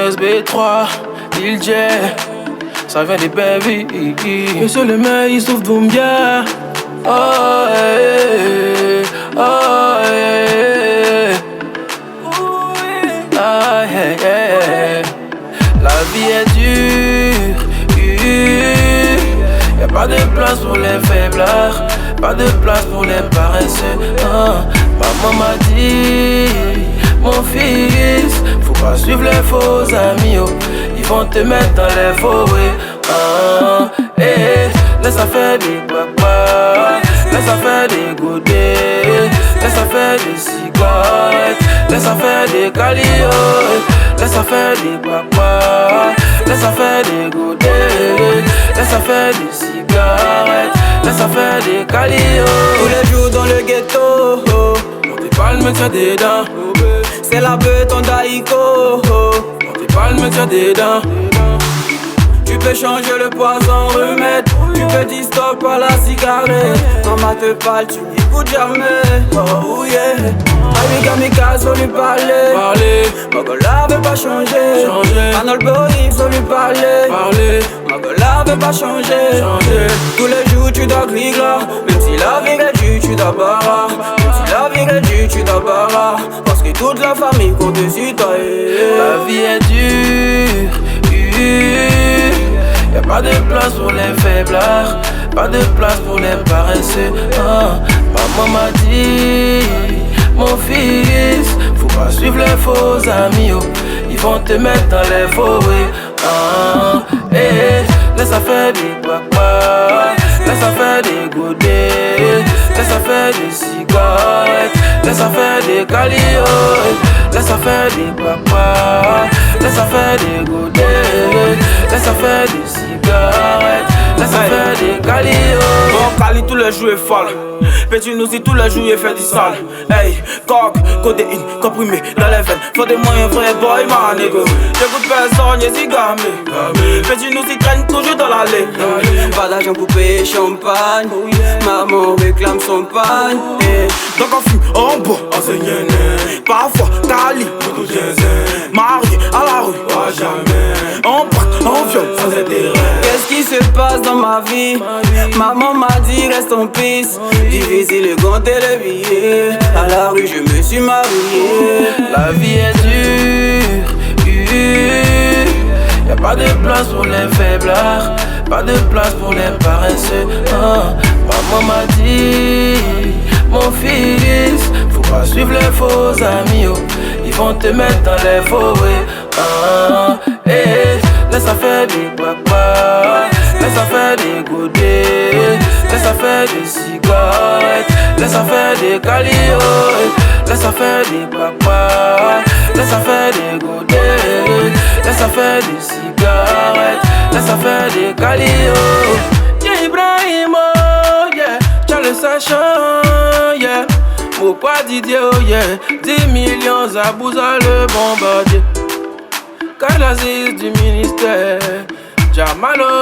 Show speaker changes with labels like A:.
A: SB3, Lil J, ça vient des baby. Et sur le mail, il souffle boum bien. Oh, hey, oh, hey. Ah, hey, hey. La vie est dure, y'a pas de place pour les faiblards, pas de place pour les paresseux. Maman m'a dit, mon fils, faut pas suivre les faux amis, oh. Ils vont te mettre dans les forêts. Laisse ça faire des papas, laisse ça faire des godets, laisse ça faire des cigarettes, laisse ça faire des caliots, laisse ça faire des papas, laisse ça faire des godets, laisse ça faire des cigarettes, laisse ça faire des caliots.
B: Tous les jours dans le ghetto,
A: on te parle mais tu as des dents.
B: c'est la beuton d'Aïko.
A: On te parle mais tu as des dents.
B: Tu peux changer le poison, remède. Tu peux dire stop à la cigarette. Maman te parle, tu n'écoutes jamais. Oh yeah. Avec Kamikaze, faut lui parler. Magola veut pas changer. Manol Boy, faut lui parler. Magola veut pas changer. Tous les jours tu dois griller. Même si la vie est dure, tu dois barrer. Même si la vie est dure, tu dois barrer. Parce que toute la famille compte sur toi.
A: La vie est dure. Y'a pas de place pour les faiblards, pas de place pour les paresseux. Maman m'a dit, mon fils, faut pas suivre les faux amis, oh. Ils vont te mettre dans les forêts. Laisse ça faire des papas, laisse ça faire des godets, laisse ça faire des cigarettes, laisse ça faire des caliots, laisse ça faire des papas, laisse ça faire des godets, laisse ça faire des cigarettes, laisse ça faire des caliots.
B: Mon Cali tous les jours est folle. Petit nous si tous les jours il fait du sale. Hey, coke, codéine, comprimé dans les veines. Faut des moyens vrais boy man nigga. J'écoute personne, y'a si gamé. Petit nous si traîne toujours dans l'allée. Pas d'argent pour payer champagne. Maman réclame son pagne. Donc on fume, on boit, on se yéne. Parfois, Cali, marié à la rue, pas jamais. On braque, on viole sans intérêt. Qu'est-ce qui se passe dans ma vie? Maman m'a dit reste en peace. Difficile de compter les billets. À la rue je me suis marié.
A: La vie est dure, y'a pas de place pour les faiblards, pas de place pour les paresseux. Maman m'a dit, mon fils, faut pas suivre les faux amis, oh. Ils vont te mettre dans les forêts. Laisse ça faire des papas, laisse ça faire des godets, laisse ça faire des cigarettes, laisse ça faire des caliots, laisse ça faire des papas, laisse ça faire des godets, laisse ça faire des cigarettes, laisse ça faire des caliots. Yeah Ibrahimo, yeah, Charles Sachant, yeah, Mokwa Didier, oh yeah, 10 millions à Bouza le bombardier. Kyle Aziz du ministère, Jamalo.